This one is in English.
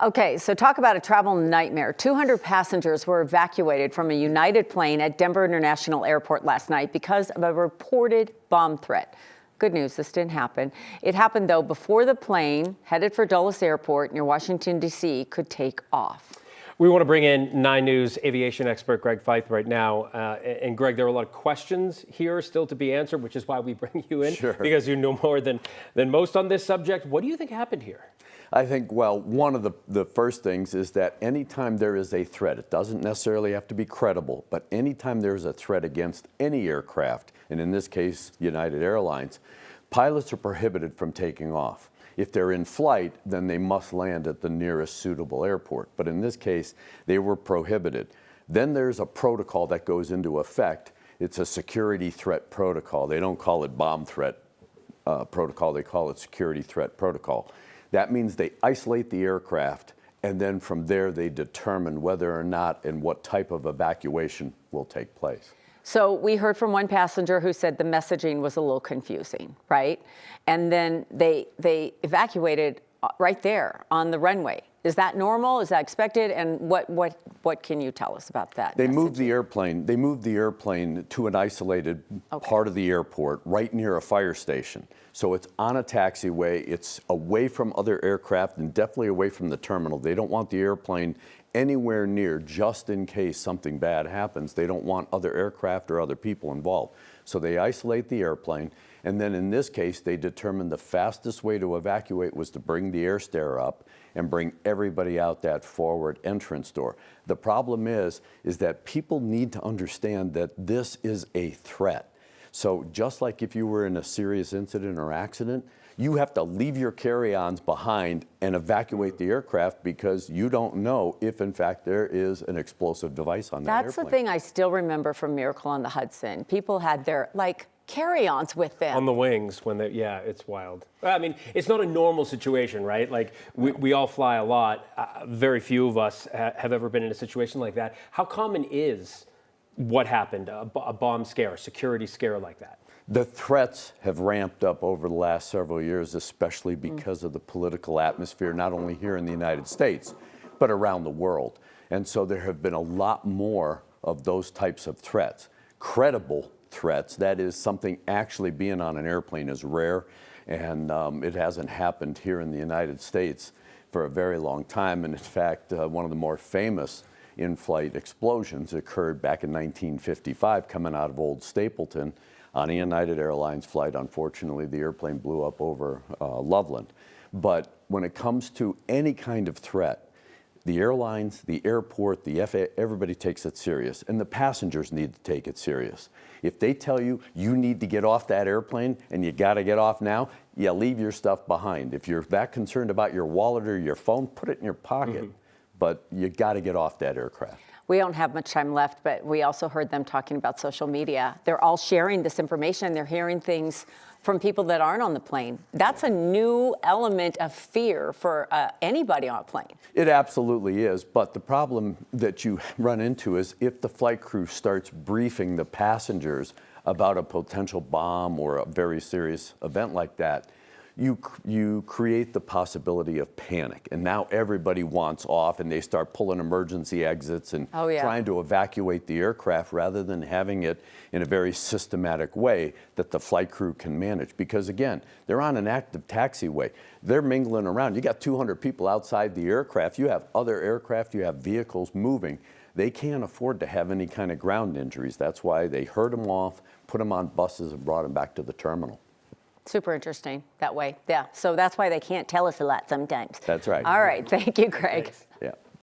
Okay, so talk about a travel nightmare. 200 passengers were evacuated from a United plane at Denver International Airport last night because of a reported bomb threat. Good news, this didn't happen. It happened, though, before the plane headed for Dulles Airport near Washington, D.C. could take off. We want to bring in 9 News aviation expert Greg Feith right now. And Greg, there are a lot of questions here still to be answered, which is why we bring you in, Sure. Because you know more than most on this subject. What do you think happened here? I think, well, one of the first things is that anytime there is a threat, it doesn't necessarily have to be credible, but anytime there's a threat against any aircraft, and in this case, United Airlines, pilots are prohibited from taking off. If they're in flight, then they must land at the nearest suitable airport. But in this case, they were prohibited. Then there's a protocol that goes into effect. It's a security threat protocol. They don't call it bomb threat protocol, they call it security threat protocol. That means they isolate the aircraft, and then from there they determine whether or not and what type of evacuation will take place. So we heard from one passenger who said the messaging was a little confusing, right? And then they evacuated right there on the runway. Is that normal? Is that expected? And what can you tell us about that? They moved the airplane. They moved the airplane to an isolated part of the airport, right near a fire station. So it's on a taxiway. It's away from other aircraft and definitely away from the terminal. They don't want the airplane anywhere near, just in case something bad happens. They don't want other aircraft or other people involved. So they isolate the airplane, and then in this case, they determined the fastest way to evacuate was to bring the air stair up and bring everybody out that forward entrance door. The problem is that people need to understand that this is a threat. So just like if you were in a serious incident or accident, you have to leave your carry-ons behind and evacuate the aircraft because you don't know if, in fact, there is an explosive device on that airplane. That's the thing I still remember from Miracle on the Hudson. People had their, carry-ons with them. On the wings when they, yeah, it's wild. I mean, it's not a normal situation, right? Like, we all fly a lot. Very few of us have ever been in a situation like that. How common is what happened, a bomb scare, a security scare like that? The threats have ramped up over the last several years, especially because of the political atmosphere, not only here in the United States, but around the world. And so there have been a lot more of those types of threats. Credible threats, that is something actually being on an airplane, is rare, and it hasn't happened here in the United States for a very long time. And in fact, one of the more famous in-flight explosions occurred back in 1955 coming out of Old Stapleton on a United Airlines flight. Unfortunately, the airplane blew up over Loveland. But when it comes to any kind of threat, the airlines, the airport, the FAA, everybody takes it serious, and the passengers need to take it serious. If they tell you you need to get off that airplane and you got to get off now, yeah, leave your stuff behind. If you're that concerned about your wallet or your phone, put it in your pocket. But you got to get off that aircraft. We don't have much time left, but we also heard them talking about social media. They're all sharing this information. They're hearing things from people that aren't on the plane. That's a new element of fear for anybody on a plane. It absolutely is, but the problem that you run into is if the flight crew starts briefing the passengers about a potential bomb or a very serious event like that, you create the possibility of panic, and now everybody wants off and they start pulling emergency exits and trying to evacuate the aircraft rather than having it in a very systematic way that the flight crew can manage. Because again, they're on an active taxiway. They're mingling around. You got 200 people outside the aircraft. You have other aircraft. You have vehicles moving. They can't afford to have any kind of ground injuries. That's why they herd them off, put them on buses, and brought them back to the terminal. Super interesting that way. Yeah. So that's why they can't tell us a lot sometimes. That's right. All right. Thank you, Greg. Thanks. Yeah.